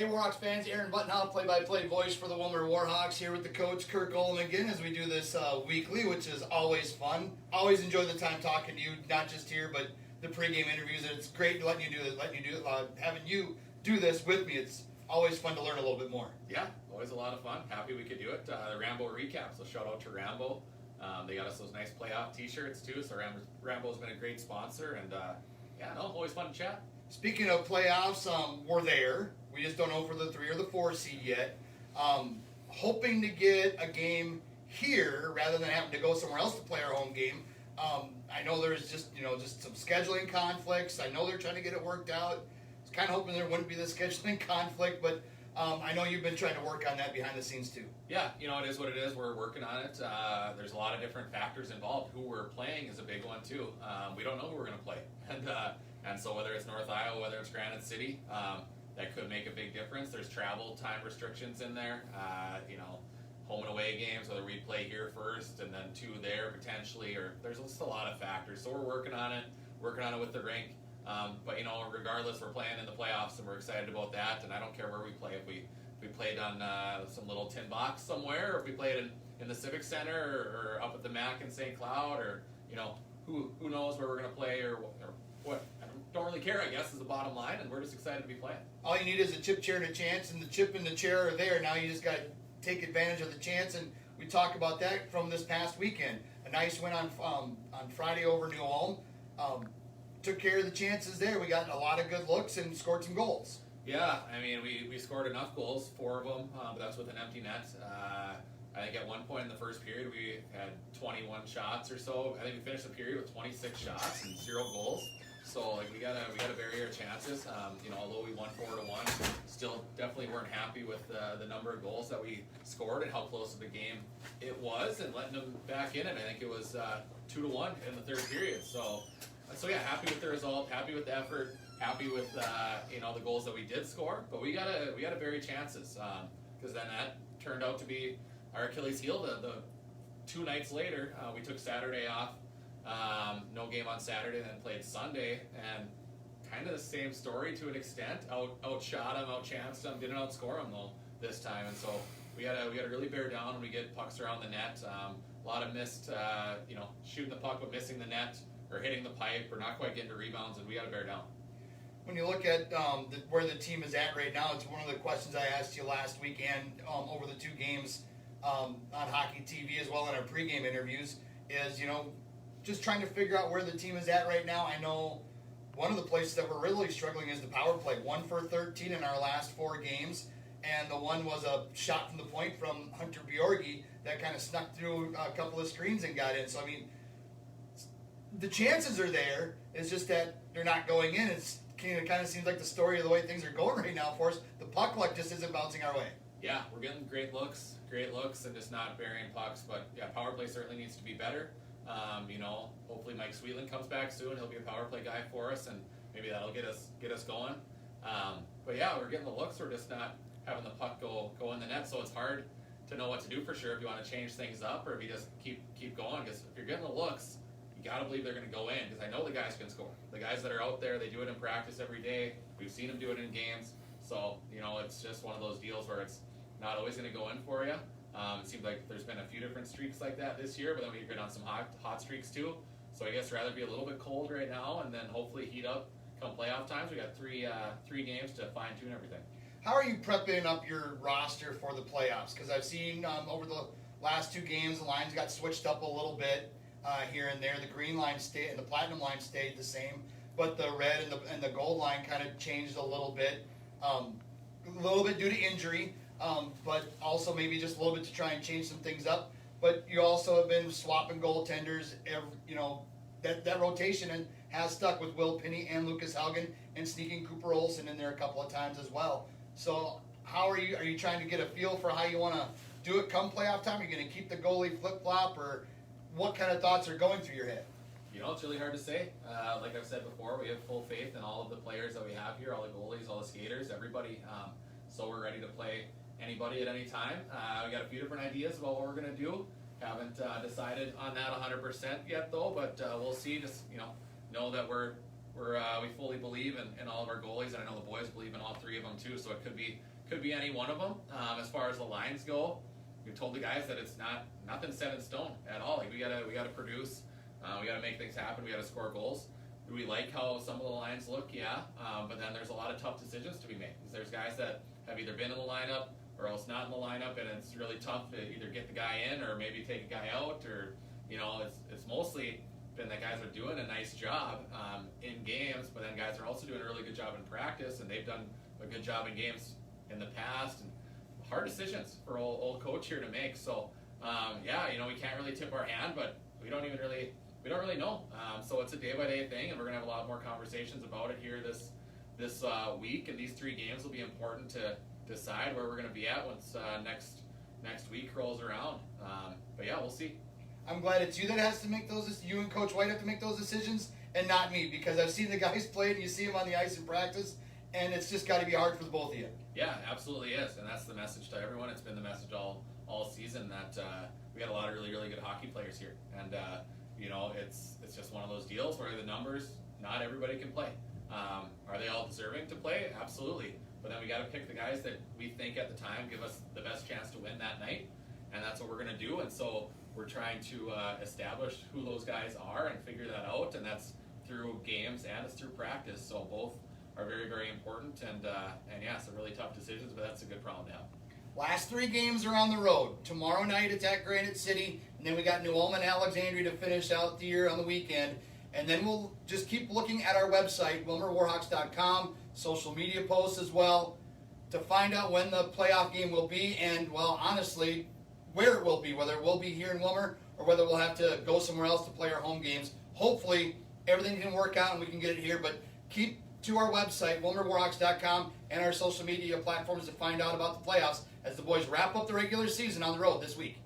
Hey WarHawks fans, Aaron Buttonhouse, play-by-play voice for the Wilmer WarHawks, here with the coach Kirk Olin again as we do this weekly, which is always fun. Always enjoy the time talking to you, not just here, but the pregame interviews. It's great having you do this with me. It's always fun to learn a little bit more. Yeah, always a lot of fun. Happy we could do it. The Rambow recap, so shout out to Rambow. They got us those nice playoff t-shirts too, so Rambow's been a great sponsor, and always fun to chat. Speaking of playoffs, we're there. We just don't know for the 3 or the 4 seed yet. Hoping to get a game here rather than having to go somewhere else to play our home game. I know there's just some scheduling conflicts. I know they're trying to get it worked out. I was kind of hoping there wouldn't be the scheduling conflict, but I know you've been trying to work on that behind the scenes too. Yeah, it is what it is. We're working on it. There's a lot of different factors involved. Who we're playing is a big one too. We don't know who we're going to play, and so whether it's North Iowa, whether it's Granite City, that could make a big difference. There's travel time restrictions in there. Home and away games, whether we play here first and then 2 there potentially, or there's just a lot of factors. So we're working on it with the rink. But regardless, we're playing in the playoffs and we're excited about that. And I don't care where we play. If we played on some little tin box somewhere, or if we played in the Civic Center or up at the MAC in St. Cloud, or who knows where we're going to play or what. I don't really care, I guess, is the bottom line, and we're just excited to be playing. All you need is a chip chair and a chance, and the chip and the chair are there. Now you just got to take advantage of the chance, and we talked about that from this past weekend. A nice win on Friday over New Ulm. Took care of the chances there. We got a lot of good looks and scored some goals. Yeah, I mean, we scored enough goals, 4 of them, but that's with an empty net. I think at one point in the first period we had 21 shots or so. I think we finished the period with 26 shots and 0 goals. So we gotta vary our chances. Although we won 4-1, still definitely weren't happy with the number of goals that we scored and how close of the game it was, and letting them back in it. I think it was 2-1 in the third period. So yeah, happy with the result, happy with the effort, happy with the goals that we did score. But we gotta vary chances, because then that turned out to be our Achilles heel. The 2 nights later, we took Saturday off. No game on Saturday, then played Sunday, and kind of the same story to an extent. Outshot them, outchanced them, didn't outscore them though this time, and so we gotta really bear down when we get pucks around the net. A lot of missed, shooting the puck but missing the net, or hitting the pipe, or not quite getting to rebounds, and we gotta bear down. When you look at where the team is at right now, it's one of the questions I asked you last weekend over the 2 games on Hockey TV as well in our pregame interviews. Is just trying to figure out where the team is at right now. I know one of the places that we're really struggling is the power play. 1 for 13 in our last 4 games, and the one was a shot from the point from Hunter Bjorgi that kind of snuck through a couple of screens and got in. So, I mean, the chances are there. It's just that they're not going in. It kind of seems like the story of the way things are going right now for us. The puck luck just isn't bouncing our way. Yeah, we're getting great looks, and just not burying pucks. But yeah, power play certainly needs to be better. Hopefully Mike Sweetland comes back soon. He'll be a power play guy for us, and maybe that'll get us going. But yeah, we're getting the looks. We're just not having the puck go in the net, so it's hard to know what to do for sure if you want to change things up or if you just keep going. Because if you're getting the looks, you got to believe they're going to go in, because I know the guys can score. The guys that are out there, they do it in practice every day. We've seen them do it in games. So, it's just one of those deals where it's not always going to go in for you. It seems like there's been a few different streaks like that this year, but then we've been on some hot streaks too. So I guess rather be a little bit cold right now and then hopefully heat up come playoff times. We got three games to fine tune everything. How are you prepping up your roster for the playoffs? Because I've seen over the last 2 games the lines got switched up a little bit here and there. The green line stayed and the platinum line stayed the same, but the red and the gold line kind of changed a little bit due to injury. But also maybe just a little bit to try and change some things up. But you also have been swapping goaltenders. That rotation has stuck with Will Pinney and Lucas Haugen, and sneaking Cooper Olsen in there a couple of times as well. So how are you trying to get a feel for how you want to do it come playoff time? Are you going to keep the goalie flip-flop, or what kind of thoughts are going through your head? It's really hard to say. Like I've said before, we have full faith in all of the players that we have here, all the goalies, all the skaters, everybody. So we're ready to play anybody at any time. We got a few different ideas about what we're going to do. Haven't decided on that 100% yet though, but we'll see. Just know that we're we fully believe in all of our goalies, and I know the boys believe in all three of them too. So it could be any one of them. As far as the lines go, we've told the guys that it's nothing set in stone at all. Like we gotta produce, we gotta make things happen, we gotta score goals. Do we like how some of the lines look? Yeah, but then there's a lot of tough decisions to be made. Because there's guys that have either been in the lineup or else not in the lineup, and it's really tough to either get the guy in or maybe take a guy out, or it's mostly been that guys are doing a nice job in games, but then guys are also doing a really good job in practice, and they've done a good job in games in the past. And hard decisions for old coach here to make. So we can't really tip our hand, but we don't really know. So it's a day by day thing, and we're gonna have a lot more conversations about it here this week. And these 3 games will be important to decide where we're gonna be at once next week rolls around. But yeah, we'll see. I'm glad it's you that has to make those. You and Coach White have to make those decisions, and not me, because I've seen the guys play, and you see them on the ice in practice, and it's just got to be hard for the both of you. Yeah, absolutely is, and that's the message to everyone. It's been the message all season that we got a lot of really good hockey players here, and it's just one of those deals where the numbers, not everybody can play. Are they all deserving to play? Absolutely, but then we got to pick the guys that we think at the time give us the best chance to win that night, and that's what we're going to do. And so we're trying to establish who those guys are and figure that out, and that's through games and it's through practice. So both are very important, and yeah, some really tough decisions, but that's a good problem to have. Last 3 games are on the road. Tomorrow night it's at Granite City, and then we got New Ulm and Alexandria to finish out the year on the weekend. And then we'll just keep looking at our website, WilmerWarHawks.com, social media posts as well, to find out when the playoff game will be, and, well, honestly, where it will be, whether it will be here in Wilmer or whether we'll have to go somewhere else to play our home games. Hopefully, everything can work out and we can get it here, but keep to our website, WilmerWarHawks.com, and our social media platforms to find out about the playoffs as the boys wrap up the regular season on the road this week.